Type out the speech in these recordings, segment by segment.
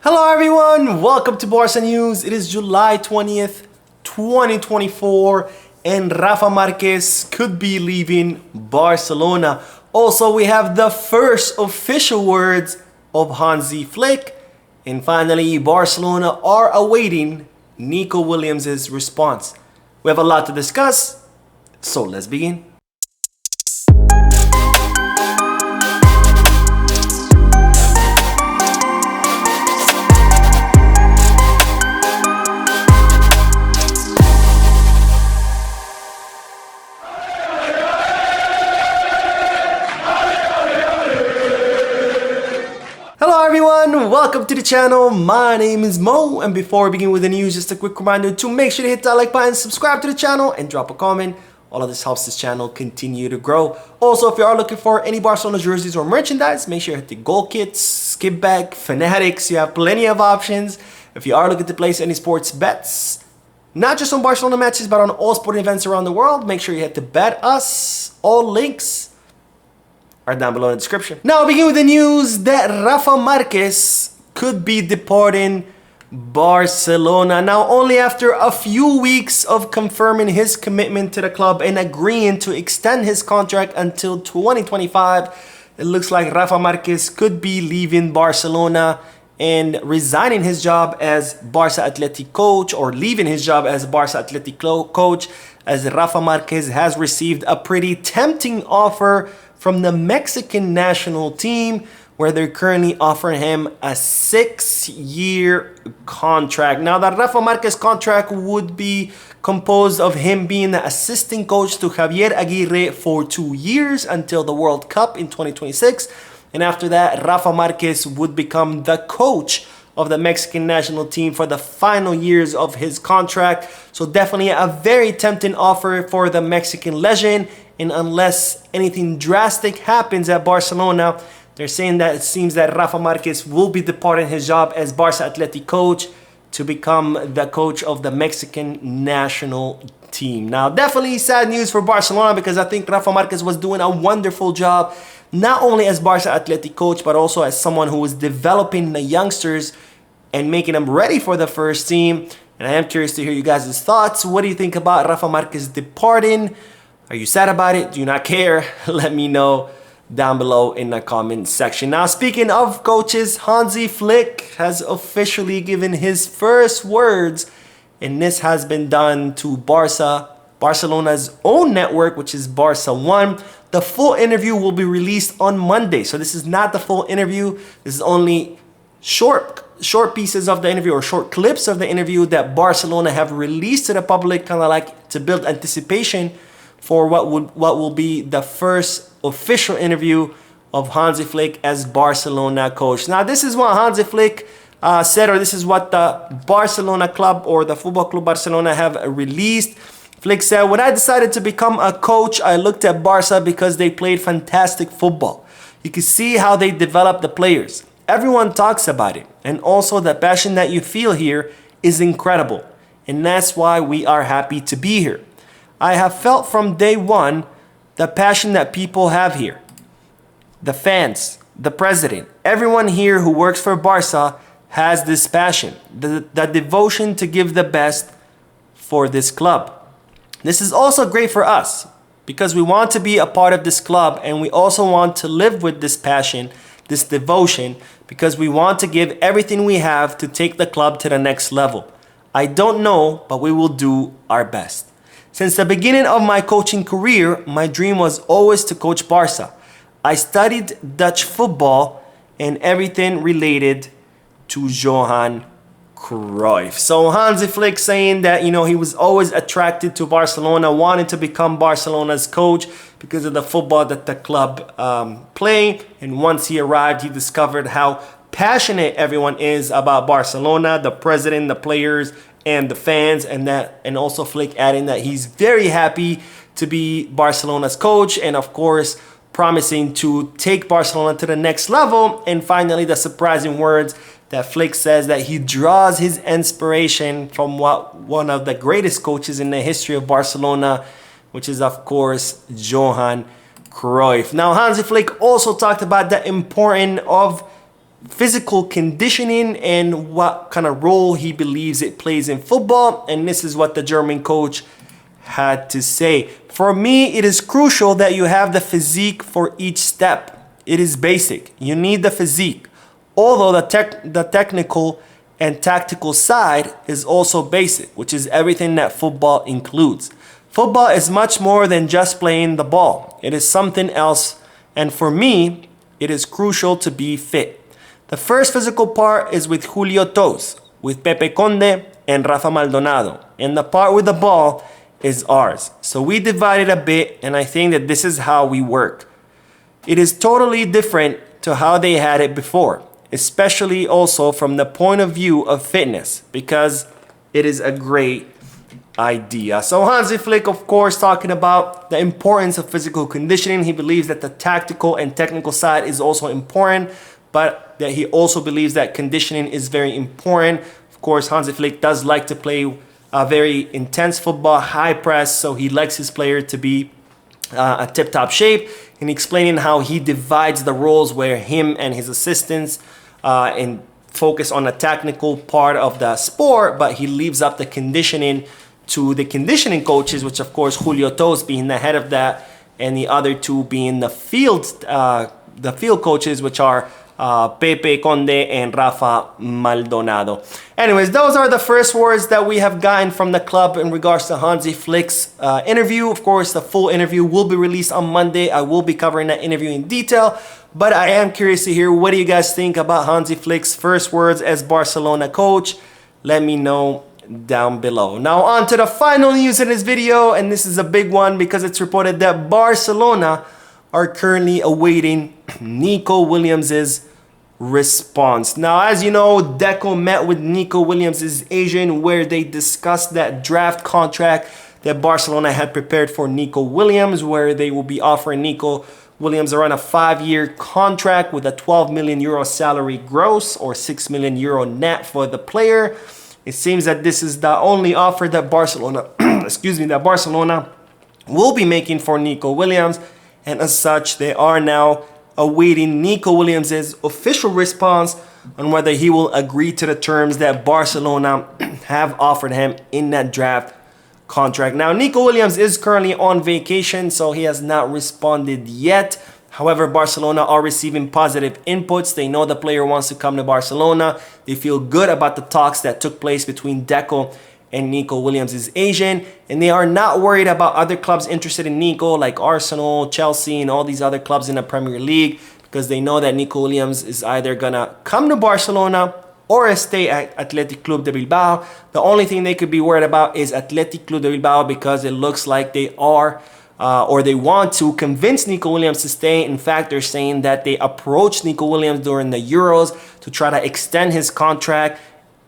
Hello everyone, welcome to Barca News. It is July 20th, 2024 and Rafa Marquez could be leaving Barcelona. Also, we have the first official words of Hansi Flick. And finally, Barcelona are awaiting Nico Williams' response. We have a lot to discuss, so let's begin. Hello everyone, welcome to the channel. My name is Mo, and before we begin with the news, just a quick reminder to make sure to hit that like button, subscribe to the channel, and drop a comment. All of this helps this channel continue to grow. Also, if you are looking for any Barcelona jerseys or merchandise, make sure to hit the goal kits, skip back, fanatics. You have plenty of options. If you are looking to place any sports bets, not just on Barcelona matches, but on all sporting events around the world, make sure you hit the Bet Us. All links are down below in the description. Now, begin with the news that Rafa Marquez could be departing Barcelona. Now, only after a few weeks of confirming his commitment to the club and agreeing to extend his contract until 2025, it looks like Rafa Marquez could be leaving Barcelona and resigning his job as Barca Athletic coach, or leaving his job as Barca Athletic coach, as Rafa Marquez has received a pretty tempting offer from the Mexican national team, where they're currently offering him a 6-year contract. Now, the Rafa Marquez contract would be composed of him being the assistant coach to Javier Aguirre for 2 years until the World Cup in 2026. And after that, Rafa Marquez would become the coach of the Mexican national team for the final years of his contract. So definitely a very tempting offer for the Mexican legend. And unless anything drastic happens at Barcelona, they're saying that it seems that Rafa Marquez will be departing his job as Barca Athletic coach to become the coach of the Mexican national team. Now, definitely sad news for Barcelona, because I think Rafa Marquez was doing a wonderful job, not only as Barca Athletic coach, but also as someone who was developing the youngsters and making them ready for the first team. And I am curious to hear you guys' thoughts. What do you think about Rafa Marquez departing? Are you sad about it? Do you not care? Let me know down below in the comment section. Now, speaking of coaches, Hansi Flick has officially given his first words, and this has been done to Barcelona's own network, which is Barca 1. The full interview will be released on Monday. So this is not the full interview. This is only short pieces of the interview, or short clips of the interview that Barcelona have released to the public, kind of like to build anticipation for what will be the first official interview of Hansi Flick as Barcelona coach. Now, this is what Hansi Flick said, or this is what the Barcelona club, or the Football Club Barcelona, have released. Flick said, "When I decided to become a coach, I looked at Barca because they played fantastic football. You can see how they develop the players. Everyone talks about it. And also the passion that you feel here is incredible. And that's why we are happy to be here. I have felt from day one the passion that people have here. The fans, the president, everyone here who works for Barca has this passion, the devotion to give the best for this club. This is also great for us because we want to be a part of this club, and we also want to live with this passion, this devotion, because we want to give everything we have to take the club to the next level. I don't know, but we will do our best. Since the beginning of my coaching career, my dream was always to coach Barca. I studied Dutch football and everything related to Johan Cruyff." So Hansi Flick saying that, he was always attracted to Barcelona, wanted to become Barcelona's coach because of the football that the club play. And once he arrived, he discovered how passionate everyone is about Barcelona, the president, the players, and the fans, and also Flick adding that he's very happy to be Barcelona's coach, and of course promising to take Barcelona to the next level. And finally, the surprising words that Flick says that he draws his inspiration from one of the greatest coaches in the history of Barcelona, which is of course Johan Cruyff. Now, Hansi Flick also talked about the importance of physical conditioning and what kind of role he believes it plays in football. And this is what the German coach had to say. For me, it is crucial that you have the physique for each step. It is basic. You need the physique. Although the technical and tactical side is also basic, which is everything that football includes. Football is much more than just playing the ball. It is something else. And for me, it is crucial to be fit. The first physical part is with Julio Toz, with Pepe Conde and Rafa Maldonado. And the part with the ball is ours. So we divided a bit, and I think that this is how we work. It is totally different to how they had it before, especially also from the point of view of fitness, because it is a great idea. So Hansi Flick, of course, talking about the importance of physical conditioning. He believes that the tactical and technical side is also important, but that he also believes that conditioning is very important. Of course, Hansi Flick does like to play a very intense football, high press, so he likes his player to be a tip-top shape, and explaining how he divides the roles where him and his assistants and focus on the technical part of the sport, but he leaves up the conditioning to the conditioning coaches, which of course Julio Toz being the head of that, and the other two being the field coaches, which are Pepe Conde and Rafa Maldonado. Anyways, those are the first words that we have gotten from the club in regards to Hansi Flick's interview. Of course, the full interview will be released on Monday. I will be covering that interview in detail, but I am curious to hear, what do you guys think about Hansi Flick's first words as Barcelona coach? Let me know down below. Now on to the final news in this video, and this is a big one because it's reported that Barcelona are currently awaiting Nico Williams' response. Now, as you know, Deco met with Nico Williams' agent where they discussed that draft contract that Barcelona had prepared for Nico Williams, where they will be offering Nico Williams around a 5-year contract with a 12 million euro salary gross or 6 million euro net for the player. It seems that this is the only offer that Barcelona, that Barcelona will be making for Nico Williams. And as such, they are now awaiting Nico Williams' official response on whether he will agree to the terms that Barcelona have offered him in that draft contract. Now, Nico Williams is currently on vacation, so he has not responded yet. However, Barcelona are receiving positive inputs. They know the player wants to come to Barcelona. They feel good about the talks that took place between Deco and Nico Williams' agent, and they are not worried about other clubs interested in Nico, like Arsenal, Chelsea, and all these other clubs in the Premier League, because they know that Nico Williams is either gonna come to Barcelona or stay at Athletic Club de Bilbao. The only thing they could be worried about is Athletic Club de Bilbao, because it looks like they are or they want to convince Nico Williams to stay. In fact, they're saying that they approached Nico Williams during the Euros to try to extend his contract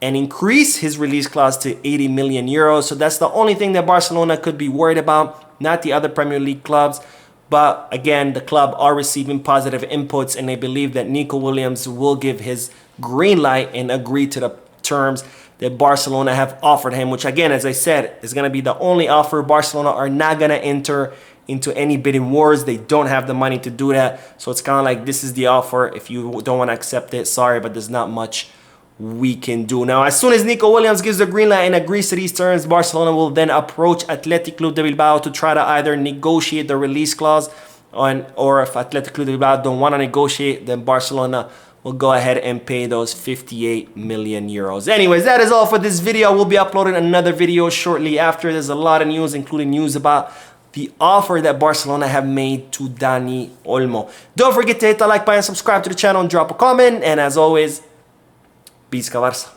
and increase his release clause to 80 million euros. So that's the only thing that Barcelona could be worried about, not the other Premier League clubs. But again, the club are receiving positive inputs, and they believe that Nico Williams will give his green light and agree to the terms that Barcelona have offered him, which again, as I said, is going to be the only offer. Barcelona are not going to enter into any bidding wars. They don't have the money to do that. So it's kind of like, this is the offer. If you don't want to accept it, sorry, but there's not much we can do. Now, as soon as Nico Williams gives the green light and agrees to these terms, Barcelona will then approach Athletic Club de Bilbao to try to either negotiate the release clause or if Athletic Club de Bilbao don't want to negotiate, then Barcelona will go ahead and pay those 58 million euros. Anyways, that is all for this video. We'll be uploading another video shortly after. There's a lot of news, including news about the offer that Barcelona have made to Dani Olmo. Don't forget to hit the like button, subscribe to the channel, and drop a comment. And as always, Visca Barça.